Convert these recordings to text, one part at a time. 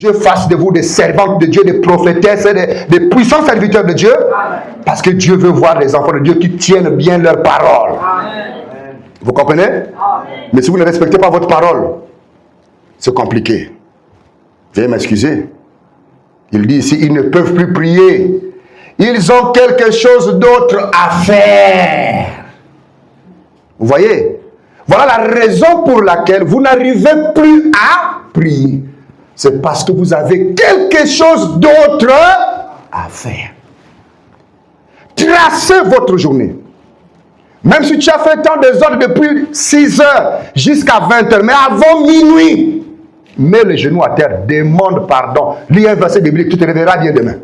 Dieu fasse de vous des servantes de Dieu, des prophétesses, des puissants serviteurs de Dieu. Parce que Dieu veut voir les enfants de Dieu qui tiennent bien leurs paroles. Vous comprenez? Mais si vous ne respectez pas votre parole, c'est compliqué. Veuillez m'excuser. Il dit ici, ils ne peuvent plus prier. Ils ont quelque chose d'autre à faire. Vous voyez? Voilà la raison pour laquelle vous n'arrivez plus à prier. C'est parce que vous avez quelque chose d'autre à faire. Tracez votre journée. Même si tu as fait tant des ordres depuis 6 heures jusqu'à 20 heures, mais avant minuit, mets les genoux à terre, demande pardon, lis un verset biblique, tu te réveilleras bien demain.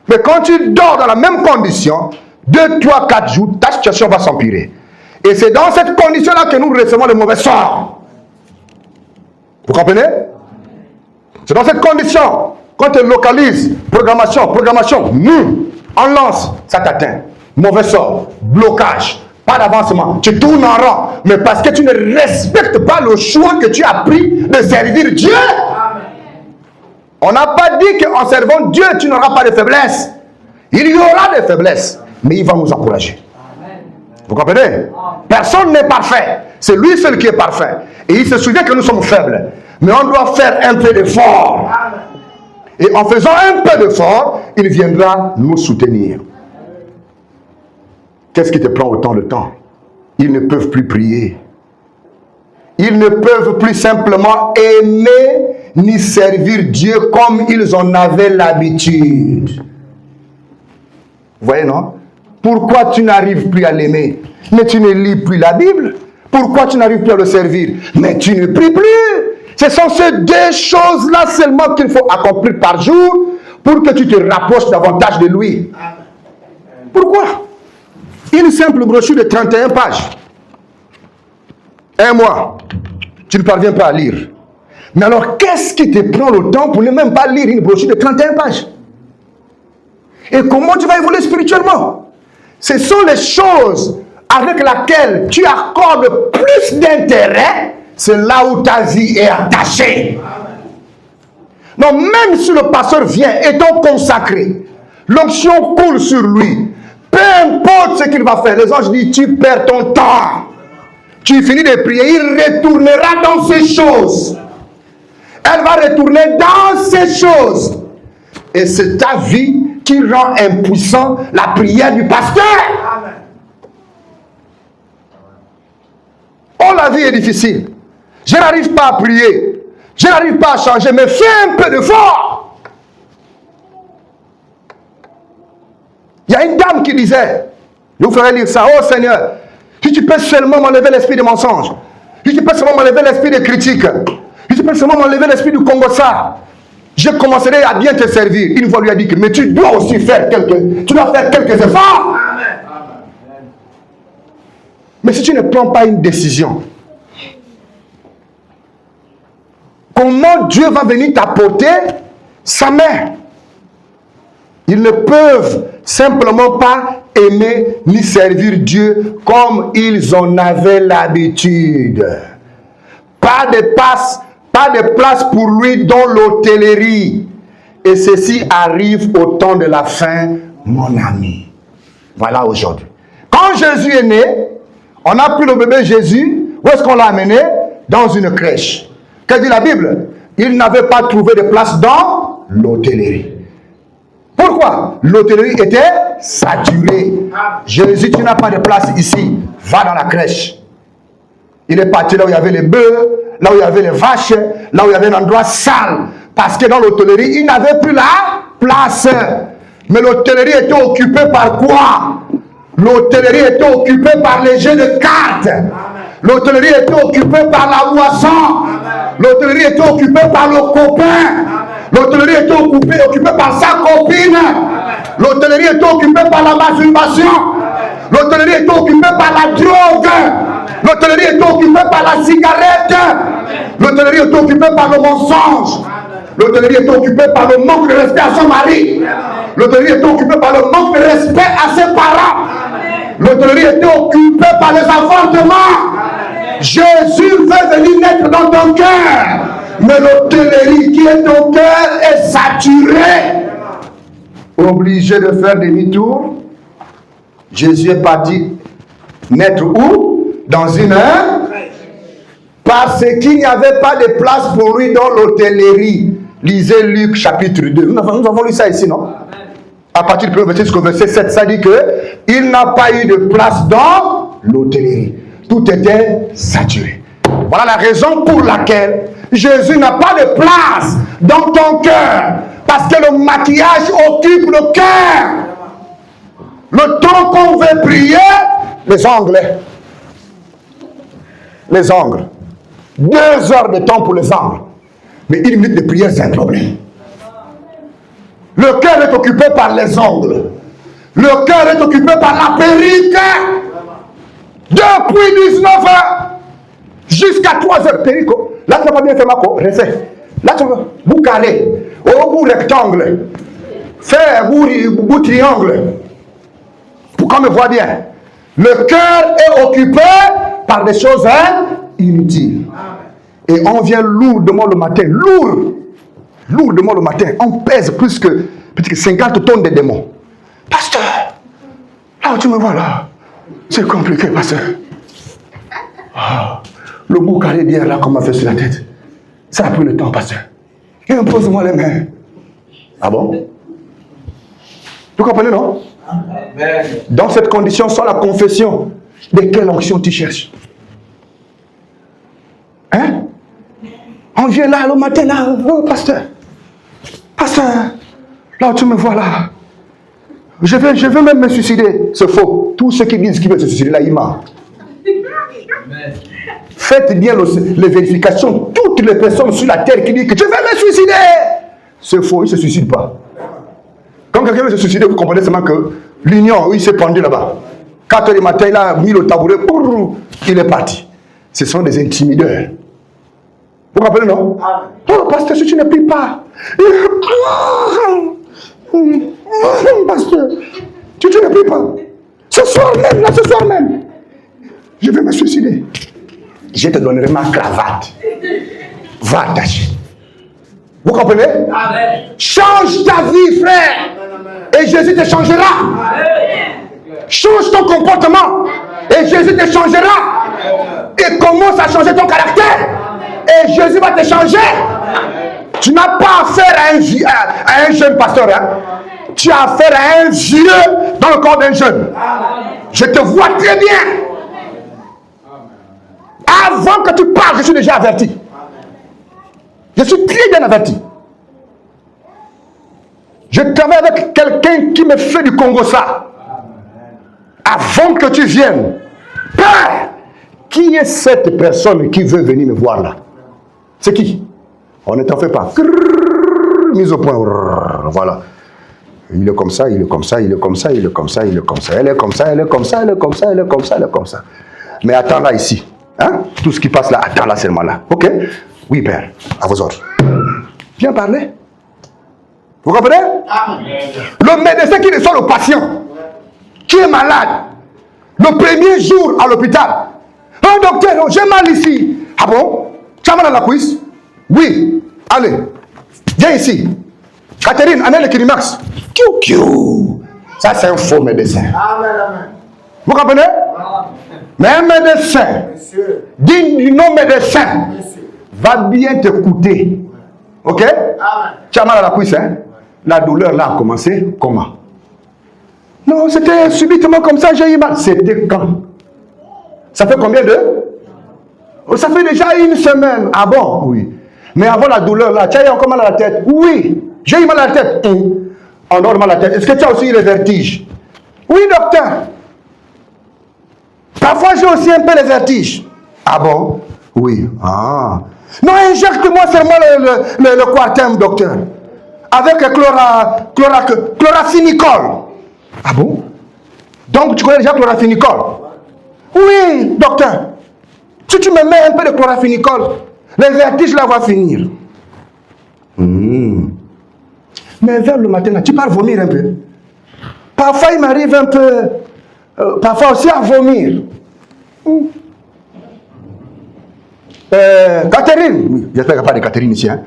Mais quand tu dors dans la même condition, 2, 3, 4 jours, ta situation va s'empirer. Et c'est dans cette condition-là que nous recevons le mauvais sort. Vous comprenez? C'est dans cette condition, quand tu localises, programmation, on lance, ça t'atteint. Mauvais sort, blocage, pas d'avancement. Tu tournes en rond, mais parce que tu ne respectes pas le choix que tu as pris de servir Dieu. On n'a pas dit qu'en servant Dieu, tu n'auras pas de faiblesse. Il y aura des faiblesses, mais il va nous encourager. Vous comprenez? Personne n'est parfait. C'est lui seul qui est parfait. Et il se souvient que nous sommes faibles. Mais on doit faire un peu d'effort. Et en faisant un peu d'effort, il viendra nous soutenir. Qu'est-ce qui te prend autant de temps? Ils ne peuvent plus prier. Ils ne peuvent plus simplement aimer ni servir Dieu comme ils en avaient l'habitude. Vous voyez, non? Pourquoi tu n'arrives plus à l'aimer? Mais tu ne lis plus la Bible. Pourquoi tu n'arrives plus à le servir? Mais tu ne pries plus. Ce sont ces 2 choses-là seulement qu'il faut accomplir par jour pour que tu te rapproches davantage de lui. Pourquoi? Une simple brochure de 31 pages. 1 mois. Tu ne parviens pas à lire. Mais alors, qu'est-ce qui te prend le temps pour ne même pas lire une brochure de 31 pages? Et comment tu vas évoluer spirituellement? Ce sont les choses avec lesquelles tu accordes plus d'intérêt. C'est là où ta vie est attachée. Donc, même si le pasteur vient étant consacré, l'onction coule sur lui. Peu importe ce qu'il va faire, les anges disent, tu perds ton temps. Tu finis de prier, il retournera dans ces choses. Elle va retourner dans ces choses. Et c'est ta vie qui rend impuissant la prière du pasteur. Amen. Oh, la vie est difficile. Je n'arrive pas à prier. Je n'arrive pas à changer, mais fais un peu d'effort. Il y a une dame qui disait, je vous ferai lire ça, oh Seigneur, si tu peux seulement m'enlever l'esprit de mensonge, si tu peux seulement m'enlever l'esprit de critique, si tu peux seulement m'enlever l'esprit du Congo-ça, je commencerai à bien te servir. Une fois lui a dit que, mais tu dois aussi faire quelques efforts. Amen. Mais si tu ne prends pas une décision, comment Dieu va venir t'apporter sa main? Ils ne peuvent simplement pas aimer ni servir Dieu comme ils en avaient l'habitude. Pas de place pour lui dans l'hôtellerie. Et ceci arrive au temps de la fin, mon ami. Voilà aujourd'hui. Quand Jésus est né, on a pris le bébé Jésus. Où est-ce qu'on l'a amené? Dans une crèche. Que dit la Bible? Il n'avait pas trouvé de place dans l'hôtellerie. Pourquoi? L'hôtellerie était saturée. Jésus, tu n'as pas de place ici. Va dans la crèche. Il est parti là où il y avait les bœufs, là où il y avait les vaches, là où il y avait un endroit sale. Parce que dans l'hôtellerie, il n'avait plus la place. Mais l'hôtellerie était occupée par quoi? L'hôtellerie était occupée par les jeux de cartes. L'hôtellerie était occupée par la boisson. L'hôtellerie était occupée par le copain. L'hôtellerie était occupée par sa copine. L'hôtellerie était occupée par la masturbation. L'hôtellerie était occupée par la drogue. L'hôtellerie était occupée par la cigarette. L'hôtellerie était occupée par le mensonge. L'hôtellerie était occupée par le manque de respect à son mari. L'hôtellerie était occupée par le manque de respect à ses parents. L'hôtellerie était occupée par les avortements. Jésus veut venir naître dans ton cœur. Mais l'hôtellerie qui est ton cœur est saturée. Obligé de faire demi-tour. Jésus est parti naître où? Dans une parce qu'il n'y avait pas de place pour lui dans l'hôtellerie. Lisez Luc chapitre 2. Nous avons lu ça ici, non? À partir du 1er verset jusqu'au verset 7, ça dit qu'il n'a pas eu de place dans l'hôtellerie. Tout était saturé. Voilà la raison pour laquelle Jésus n'a pas de place dans ton cœur. Parce que le maquillage occupe le cœur. Le temps qu'on veut prier, les ongles. Les ongles. 2 heures de temps pour les ongles. Mais 1 minute de prière, c'est un problème. Le cœur est occupé par les ongles. Le cœur est occupé par la perruque. Depuis 19 heures jusqu'à 3 heures. Perruque. Là, tu n'as pas bien fait ma co. Restez. Là, tu veux bout carré. Au bout rectangle. Faire bout triangle. Pour qu'on me voit bien. Le cœur est occupé par des choses inutiles. Et on vient lourdement le matin. Lourdement le matin. On pèse plus que peut-être que 50 tonnes de démons. Pasteur, là où tu me vois là, c'est compliqué, pasteur. Le bout carré d'hier là qu'on m'a fait sur la tête. Ça a pris le temps, pasteur. Et impose-moi les mains. Ah bon? Vous comprenez, non? Dans cette condition, sans la confession, de quelle onction tu cherches? Hein? On vient là le matin, là, oh, pasteur, là où tu me vois là, je vais même me suicider. C'est faux. Tous ceux qui disent qu'ils veulent se suicider, là, ils mentent. Faites bien les vérifications. Toutes les personnes sur la terre qui disent que je vais me suicider, c'est faux, ils ne se suicident pas. Quand quelqu'un veut se suicider, vous comprenez seulement que l'union, où il s'est pendu là-bas. 4 heures du matin, il a mis le tabouret, il est parti. Ce sont des intimideurs. Vous comprenez, non? Oh, pasteur, si tu ne pries pas. Pasteur, si tu ne pries pas. Ce soir même, là, ce soir même, je vais me suicider. Je te donnerai ma cravate. Va attacher. Vous comprenez? Amen. Change ta vie, frère. Et Jésus te changera. Amen. Change ton comportement. Et Jésus te changera. Et commence à changer ton caractère. Et Jésus va te changer. Tu n'as pas affaire à un jeune pasteur. Hein? Tu as affaire à un vieux dans le corps d'un jeune. Je te vois très bien. Avant que tu parles, je suis déjà averti. Je suis très bien averti. Je travaille avec quelqu'un qui me fait du Congo ça. Avant que tu viennes. Père, qui est cette personne qui veut venir me voir là? C'est qui? On ne t'en fait pas. Mise au point. Voilà. Il est comme ça, il est comme ça, il est comme ça, il est comme ça, il est comme ça. Elle est comme ça, elle est comme ça, elle est comme ça, elle est comme ça, elle est comme ça. Mais attends là ici. Hein? Tout ce qui passe là, attends là seulement là. Ok? Oui, Père, à vos ordres. Viens parler. Vous comprenez? Le médecin qui reçoit le patient, qui est malade, le premier jour à l'hôpital. Oh docteur, j'ai mal ici. Ah bon? Tu as mal à la cuisse? Oui. Allez, viens ici. Catherine, amène le Kirimax. Ça, c'est un faux médecin. Vous comprenez? Mais un médecin, digne du nom médecin, va bien te coûter. Ok? Tu as mal à la cuisse, hein? La douleur là a commencé comment? Non, c'était subitement comme ça, j'ai eu mal. C'était quand? Ça fait combien de? Ça fait déjà 1 semaine. Ah bon? Oui. Mais avant la douleur là, tu as eu encore mal à la tête? Oui. J'ai eu mal à la tête. On a mal à la tête. Est-ce que tu as aussi eu les vertiges? Oui, docteur. Parfois j'ai aussi un peu les vertiges. Ah bon? Oui. Ah. Non, injecte-moi seulement le quartem, docteur. Avec chloraphénicol. Ah bon? Donc tu connais déjà chloraphénicol? Oui, docteur. Si tu me mets un peu de chloraphénicol, les vertiges là vont finir. Mais vers le matin, là, tu pars vomir un peu. Parfois, il m'arrive un peu... parfois aussi à vomir. Catherine, oui, j'espère qu'il n'y a pas de Catherine ici. Hein.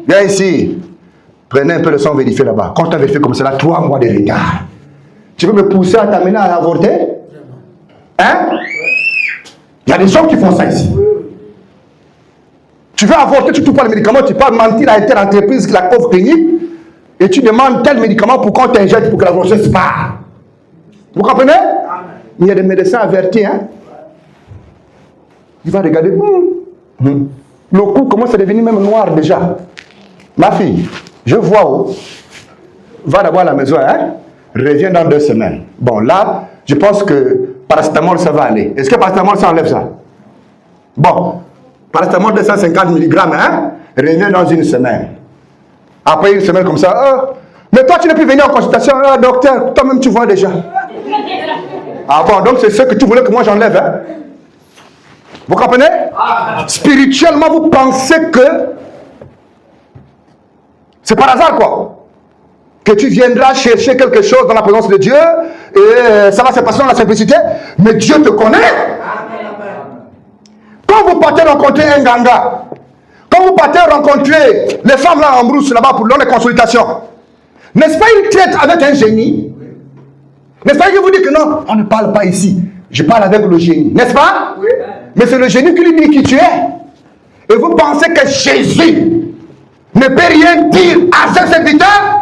Viens ici. Prenez un peu le sang, vérifiez là-bas. Quand tu as vérifié comme cela, 3 mois de retard. Tu veux me pousser à t'amener à avorter? Hein? Il y a des gens qui font ça ici. Tu veux avorter, tu trouves pas le médicament, tu peux mentir à telle entreprise, la pauvre clinique, et tu demandes tel médicament pour qu'on t'injecte pour que la grossesse parte. Vous comprenez? Il y a des médecins avertis, hein? Il va regarder. Le cou commence à devenir même noir déjà. Ma fille, je vois où. Va d'abord à la maison, hein? Reviens dans 2 semaines. Bon, là, je pense que paracétamol, ça va aller. Est-ce que paracétamol, ça enlève ça? Bon, paracétamol 250 mg, hein? Reviens dans 1 semaine. Après 1 semaine comme ça, mais toi, tu n'es plus venu en consultation, docteur, toi-même, tu vois déjà. Ah bon, donc c'est ce que tu voulais que moi j'enlève, hein? Vous comprenez? Spirituellement, vous pensez que c'est par hasard, quoi. Que tu viendras chercher quelque chose dans la présence de Dieu et ça va se passer dans la simplicité. Mais Dieu te connaît. Quand vous partez rencontrer un ganga, quand vous partez rencontrer les femmes là en brousse là-bas pour les consultations, n'est-ce pas une traite avec un génie? N'est-ce pas qu'il vous dit que non, on ne parle pas ici. Je parle avec le génie, n'est-ce pas? Oui. Mais c'est le génie qui lui dit qui tu es. Et vous pensez que Jésus ne peut rien dire à ses serviteurs?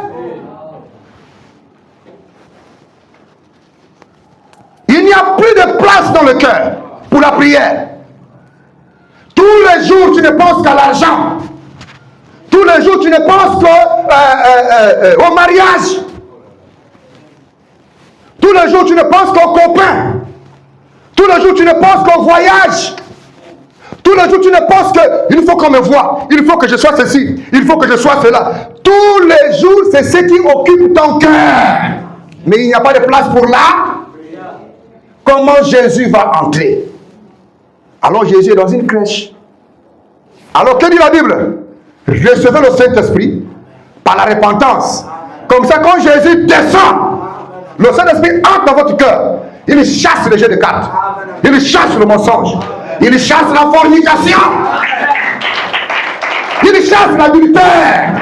Il n'y a plus de place dans le cœur pour la prière. Tous les jours, tu ne penses qu'à l'argent. Tous les jours, tu ne penses qu'au mariage. Tous les jours, tu ne penses qu'aux copains. Tous les jours, tu ne penses qu'au voyage. Tous les jours, tu ne penses qu'il faut qu'on me voie. Il faut que je sois ceci. Il faut que je sois cela. Tous les jours, c'est ce qui occupe ton cœur. Mais il n'y a pas de place pour là. Comment Jésus va entrer? Alors Jésus est dans une crèche. Alors que dit la Bible? Recevez le Saint-Esprit par la repentance. Comme ça, quand Jésus descend, le Saint-Esprit entre dans votre cœur. Il chasse les jeux de cartes. Il chasse le mensonge. Il chasse la fornication. Il chasse l'adultère.